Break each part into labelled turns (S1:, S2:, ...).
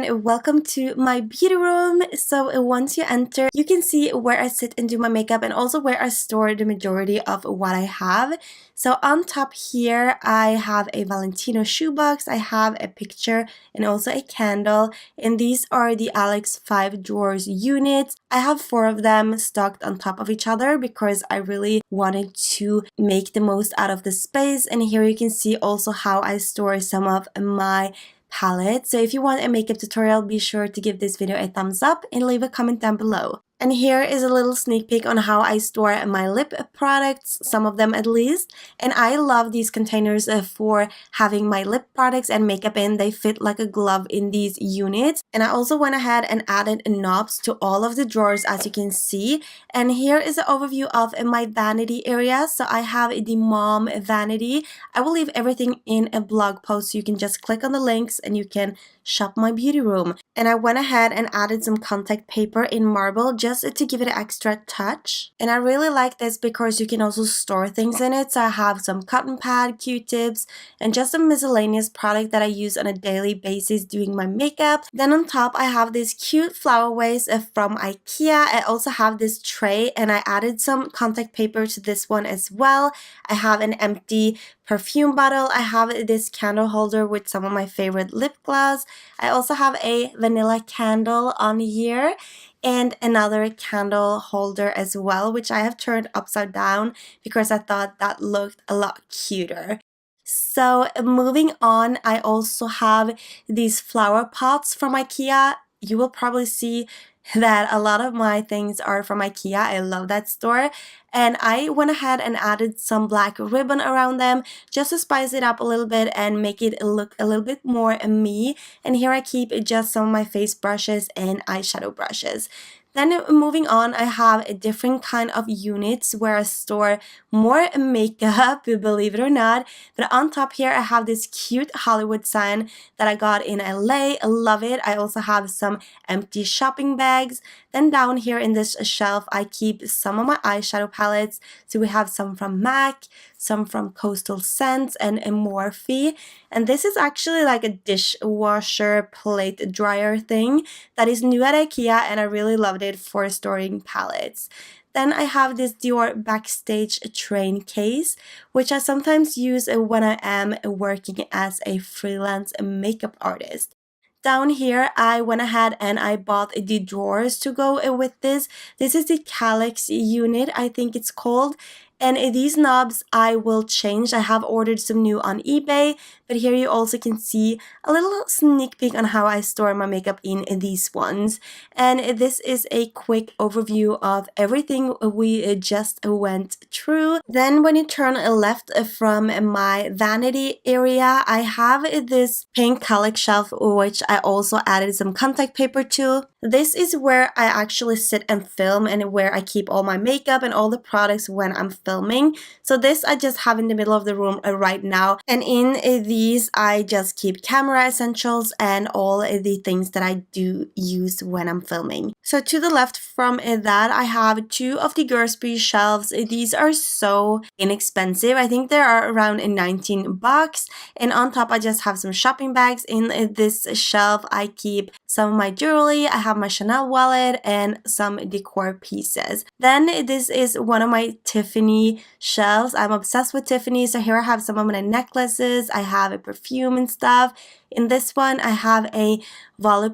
S1: everyone, welcome to my beauty room. So once you enter, you can see where I sit and do my makeup and also where I store the majority of what I have. So on top here, I have a Valentino shoebox, I have a picture and also a candle, and these are the KALLAX 5 drawers units. I have 4 of them stocked on top of each other because I really wanted to make the most out of the space. And here you can see also how I store some of my palette. So if you want a makeup tutorial, be sure to give this video a thumbs up and leave a comment down below. And here is a little sneak peek on how I store my lip products, some of them at least. And I love these containers for having my lip products and makeup in. They fit like a glove in these units. And I also went ahead and added knobs to all of the drawers, as you can see. And here is an overview of my vanity area. So I have the MALM vanity. I will leave everything in a blog post, so you can just click on the links and you can shop my beauty room. And I went ahead and added some contact paper in marble just to give it an extra touch. And I really like this because you can also store things in it. So I have some cotton pad, q-tips, and just some miscellaneous product that I use on a daily basis doing my makeup. Then on top I have this cute flower vase from IKEA. I also have this tray and I added some contact paper to this one as well. I have an empty perfume bottle. I have this candle holder with some of my favorite lip gloss. I also have a vanilla candle on here and another candle holder as well, which I have turned upside down because I thought that looked a lot cuter. So moving on, I also have these flower pots from IKEA. You will probably see that a lot of my things are from IKEA. I love that store. And I went ahead and added some black ribbon around them just to spice it up a little bit and make it look a little bit more me. And here I keep just some of my face brushes and eyeshadow brushes. Then moving on, I have a different kind of units where I store more makeup, believe it or not. But on top here, I have this cute Hollywood sign that I got in LA. I love it. I also have some empty shopping bags. Then down here in this shelf, I keep some of my eyeshadow palettes. So we have some from MAC, some from Coastal Scents, and a Morphe. And this is actually like a dishwasher plate dryer thing that is new at IKEA, and I really loved it for storing palettes. Then I have this Dior Backstage train case, which I sometimes use when I am working as a freelance makeup artist. Down here, I went ahead and I bought the drawers to go with this. This is the KALLAX unit, I think it's called. And these knobs I will change. I have ordered some new on eBay, but here you also can see a little sneak peek on how I store my makeup in these ones. And this is a quick overview of everything we just went through. Then when you turn left from my vanity area, I have this pink KALLAX shelf, which I also added some contact paper to. This is where I actually sit and film and where I keep all my makeup and all the products when I'm filming. So this I just have in the middle of the room right now, and in these I just keep camera essentials and all the things that I do use when I'm filming. So to the left from that, I have 2 of the GERSBY shelves. These are so inexpensive. I think they are around 19 bucks. And on top I just have some shopping bags. In this shelf I keep some of my jewelry. I have my Chanel wallet and some decor pieces. Then this is one of my Tiffany shelves. I'm obsessed with Tiffany, so here I have some of my necklaces. I have a perfume and stuff. In this one, I have a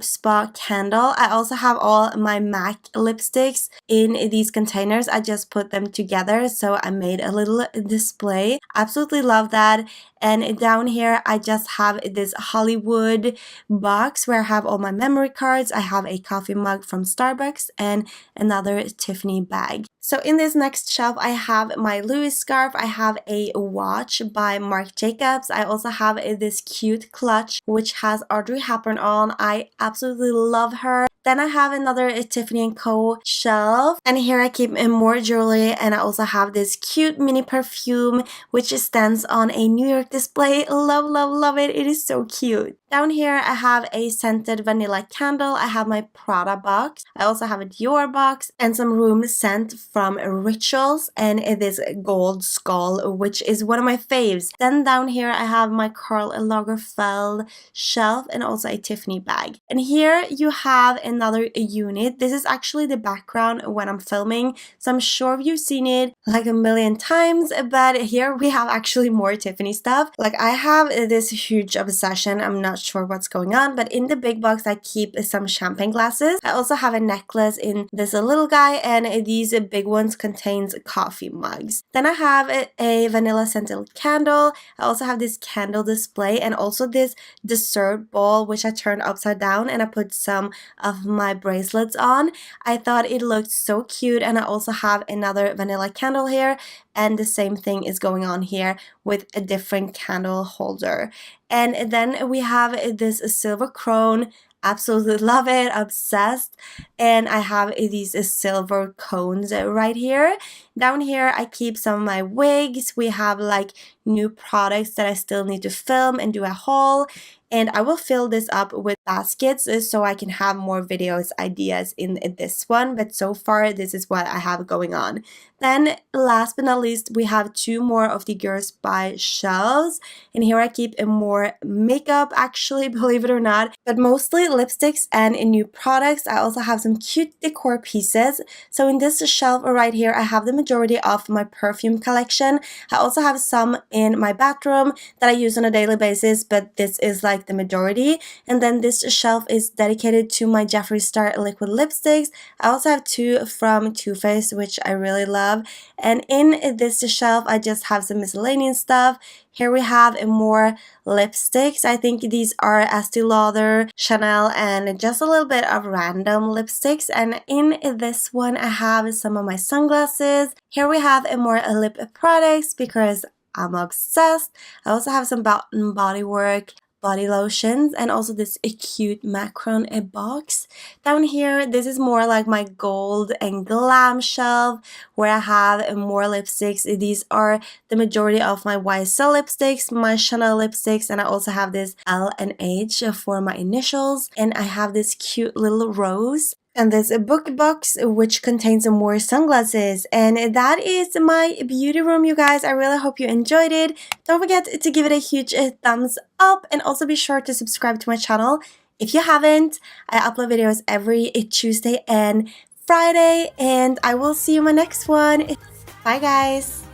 S1: Spa candle. I also have all my MAC lipsticks in these containers. I just put them together, so I made a little display. Absolutely love that. And down here, I just have this Hollywood box where I have all my memory cards. I have a coffee mug from Starbucks and another Tiffany bag. So in this next shelf, I have my Louis scarf. I have a watch by Marc Jacobs. I also have this cute clutch which has Audrey Hepburn on. I absolutely love her. Then I have another Tiffany & Co. shelf, and here I keep more jewelry, and I also have this cute mini perfume which stands on a New York display. Love, love, love it. It is so cute. Down here I have a scented vanilla candle. I have my Prada box. I also have a Dior box and some room scent from Rituals and this gold skull, which is one of my faves. Then down here I have my Karl Lagerfeld shelf, and also a Tiffany bag. And here you have another unit. This is actually the background when I'm filming, so I'm sure you've seen it like a million times, but here we have actually more Tiffany stuff. Like, I have this huge obsession. I'm not sure what's going on, but in the big box I keep some champagne glasses. I also have a necklace in this little guy, and these big ones contains coffee mugs. Then I have a vanilla scented candle. I also have this candle display and also this dessert bowl which I turned upside down, and I put some of my bracelets on. I thought it looked so cute. And I also have another vanilla candle here, and the same thing is going on here with a different candle holder. And then we have this silver crown. Absolutely love it, obsessed. And I have these silver cones right here. Down here I keep some of my wigs. We have like new products that I still need to film and do a haul, and I will fill this up with baskets so I can have more videos ideas in this one, but so far this is what I have going on. Then last but not least, we have two more of the GERSBY shelves, and here I keep more makeup, actually, believe it or not, but mostly lipsticks and new products. I also have some cute decor pieces. So in this shelf right here I have the majority of my perfume collection. I also have some in my bathroom that I use on a daily basis, but this is like the majority. And then this shelf is dedicated to my Jeffree Star liquid lipsticks. I also have two from Too Faced, which I really love. And in this shelf I just have some miscellaneous stuff. Here we have more lipsticks. I think these are Estee Lauder, Chanel, and just a little bit of random lipsticks. And in this one I have some of my sunglasses. Here we have more lip products because I'm obsessed. I also have some Bath & Body Works body lotions, and also this cute Macron box. Down here, this is more like my gold and glam shelf where I have more lipsticks. These are the majority of my YSL lipsticks, my Chanel lipsticks, and I also have this L and H for my initials, and I have this cute little rose. And there's a book box which contains some more sunglasses. And that is my beauty room, you guys. I really hope you enjoyed it. Don't forget to give it a huge thumbs up, and also be sure to subscribe to my channel if you haven't. I upload videos every Tuesday and Friday, and I will see you in my next one. Bye, guys.